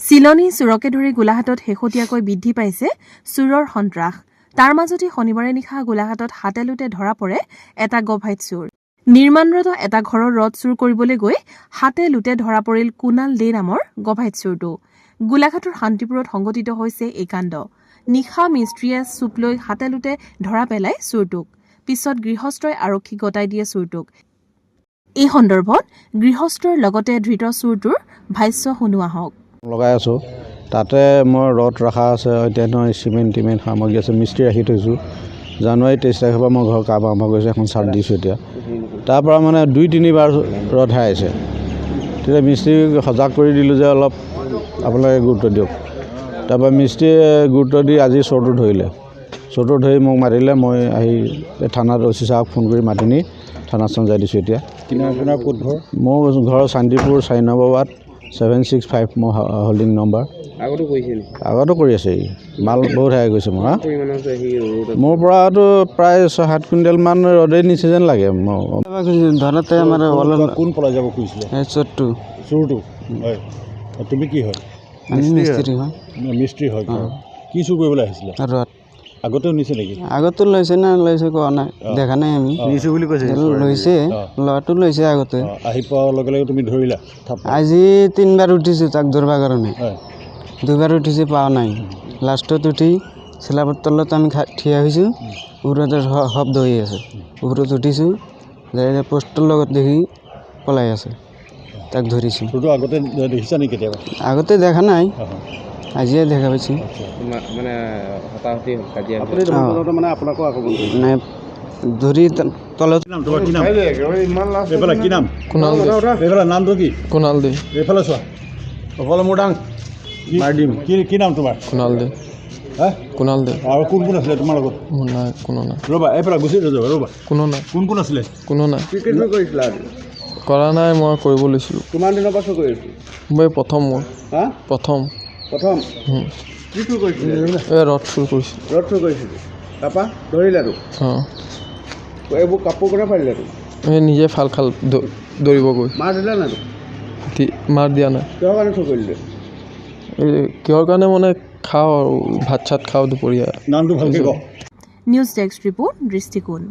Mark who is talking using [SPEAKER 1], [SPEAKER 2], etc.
[SPEAKER 1] চিলনী চোৰকে ধৰি গোলাঘাটত শেহতীয়াকৈ বৃদ্ধি পাইছে চোৰৰ সন্ত্ৰাস। তাৰ মাজতে শনিবাৰে নিশা গোলাঘাটত হাতেলোতে ধৰা পৰে এটা গভাইট চোৰ। নিৰ্মাণৰত এটা ঘৰৰ ৰদ চুৰ কৰিবলৈ গৈ হাতে লোটে ধৰা পৰিল কুণাল দে নামৰ গভাইট চোৰটো। গোলাঘাটৰ শান্তিপুৰত সংঘটিত হৈছে এই কাণ্ড। নিশা মিস্ত্ৰীয়ে চুপ লৈ হাতে লোটে ধৰা পেলাই চোৰটোক। পিছত গৃহস্থই আৰক্ষীক গতাই দিয়ে চোৰটোক। এই সন্দৰ্ভত গৃহস্থৰ লগতে ধৃত চোৰটোৰ ভাষ্য শুনোৱা হওক।
[SPEAKER 2] লগাই আছোঁ তাতে মই ৰদ ৰখা আছে, অন্যান্য চিমেণ্ট সামগ্ৰী আছে, মিস্ত্ৰী ৰাখি থৈছোঁ। জানুৱাৰী 23 তাৰিখৰ পৰা মই ঘৰ কাম আৰম্ভ কৰিছোঁ, এখন চাৰ্ট দিছোঁ। এতিয়া তাৰ পৰা মানে 2-3বাৰ ৰদ হেৰাইছে। তেতিয়া মিস্ত্ৰীক সজাগ কৰি দিলোঁ যে অলপ আপোনালোকে গুৰুত্ব দিয়ক। তাৰপৰা মিস্ত্ৰীয়ে গুৰুত্ব দি আজি চোৰটো ধৰিলে। চোৰটো ধৰি মোক মাতিলে, মই আহি থানাত অচি চাৰক ফোন কৰি মাতি নি থানাখন যাই দিছোঁ। এতিয়া
[SPEAKER 3] আপোনাৰ ক'ত ঘৰ?
[SPEAKER 2] মোৰ ঘৰ শান্তিপুৰ 4 নম্বৰ ৱাৰ্ড 765 মোৰ হোল্ডিং নম্বৰ।
[SPEAKER 3] আগতো কৰিছে নেকি?
[SPEAKER 2] আগতো কৰি আছে। মাল বহুত হেৰাই গৈছে মোৰ।
[SPEAKER 3] পৰিমাণৰ
[SPEAKER 2] মোৰ পৰাতো প্ৰায় 6-7 কুইণ্টেলমান ৰদেই নিছে যেন লাগে।
[SPEAKER 4] ধৰতে আমাৰ
[SPEAKER 3] কোন পলাই যাব খুজিছিলে?
[SPEAKER 4] চোৰটো
[SPEAKER 3] হয়। তুমি কি হয়?
[SPEAKER 4] মিস্ত্ৰী হয়।
[SPEAKER 3] মিস্ত্ৰী হয়। কি চুৰ কৰিবলৈ আহিছিলে?
[SPEAKER 4] ৰদ
[SPEAKER 3] আগতেও নিছে নেকি?
[SPEAKER 4] আগতো লৈছে না লৈছে কোৱা নাই, দেখা নাই আমি।
[SPEAKER 2] নিছো বুলি কৈছে।
[SPEAKER 4] লৈছে, ল'ৰাটো লৈছে আগতে।
[SPEAKER 3] আহি পোৱাৰ লগে লগে তুমি ধৰিলা?
[SPEAKER 4] আজি 3বাৰ উঠিছোঁ তাক ধৰিবৰ কাৰণে। 2বাৰ উঠিছে, পোৱা নাই। লাষ্টত উঠি চিলাবৰ তলত আমি থিয় হৈছোঁ, ওপৰতে শব্দ হৈ আছে। ওপৰত উঠিছোঁ, পোষ্টৰ লগত দেখি পলাই আছে, তাক ধৰিছোঁ।
[SPEAKER 3] আগতে দেখিছা নেকি কেতিয়াবা?
[SPEAKER 4] আগতে দেখা নাই, আজিয়ে দেখা পাইছোঁ।
[SPEAKER 3] মানে হতাহতি কাজিয়া
[SPEAKER 4] মানে
[SPEAKER 3] আপোনাকো আক্ৰমণ কৰিছে?
[SPEAKER 4] নাই, ধৰি তলত।
[SPEAKER 3] তোমাৰ কি নাম? এইফালে কি নাম?
[SPEAKER 4] কুণাল দে।
[SPEAKER 3] এইফালে নামটো কি?
[SPEAKER 4] কুণাল দে।
[SPEAKER 3] এইফালে চোৱা, অকলে মোৰ ডাং মাৰি দিম। কি নাম তোমাৰ?
[SPEAKER 4] কুণাল দে।
[SPEAKER 3] হা?
[SPEAKER 4] কুণাল দে।
[SPEAKER 3] আৰু কোন কোন আছিলে তোমাৰ লগত?
[SPEAKER 4] নাই, কোনো নাই।
[SPEAKER 3] ৰ'বা, এইফালে গুচি যাবা, ৰ'বা।
[SPEAKER 4] কোনো নাই।
[SPEAKER 3] কোন আছিলে?
[SPEAKER 4] কোনো নাই।
[SPEAKER 3] কি কৰিছিলা?
[SPEAKER 4] কৰা নাই, মই কৰিব লৈছিলোঁ।
[SPEAKER 3] কিমান দিনৰ পাছত কৰিছোঁ?
[SPEAKER 4] মই প্ৰথম
[SPEAKER 3] হা?
[SPEAKER 4] প্ৰথম
[SPEAKER 3] কি চুৰ কৰিছিলে?
[SPEAKER 4] এই ৰদ চুৰ কৰিছোঁ।
[SPEAKER 3] ৰদ চুৰ কৰিছিলে, তাৰপৰা ধৰিলা তোক?
[SPEAKER 4] অঁ,
[SPEAKER 3] এইবোৰ কাপোৰ কোনে পাৰিলে তোক?
[SPEAKER 4] এই নিজে ফাল খাল দৌৰিব গৈ।
[SPEAKER 3] মাৰ দিলা নাই তোক?
[SPEAKER 4] মাৰ দিয়া নাই।
[SPEAKER 3] কিহৰ কাৰণে চুৰ কৰিলে?
[SPEAKER 4] এই কিহৰ কাৰণে মানে খাওঁ আৰু ভাত চাত খাওঁ দুপৰীয়া।
[SPEAKER 3] নামটো ভালকৈ কওঁ।
[SPEAKER 1] নিউজ ডেস্ক ৰিপোৰ্ট, দৃষ্টিকোণ।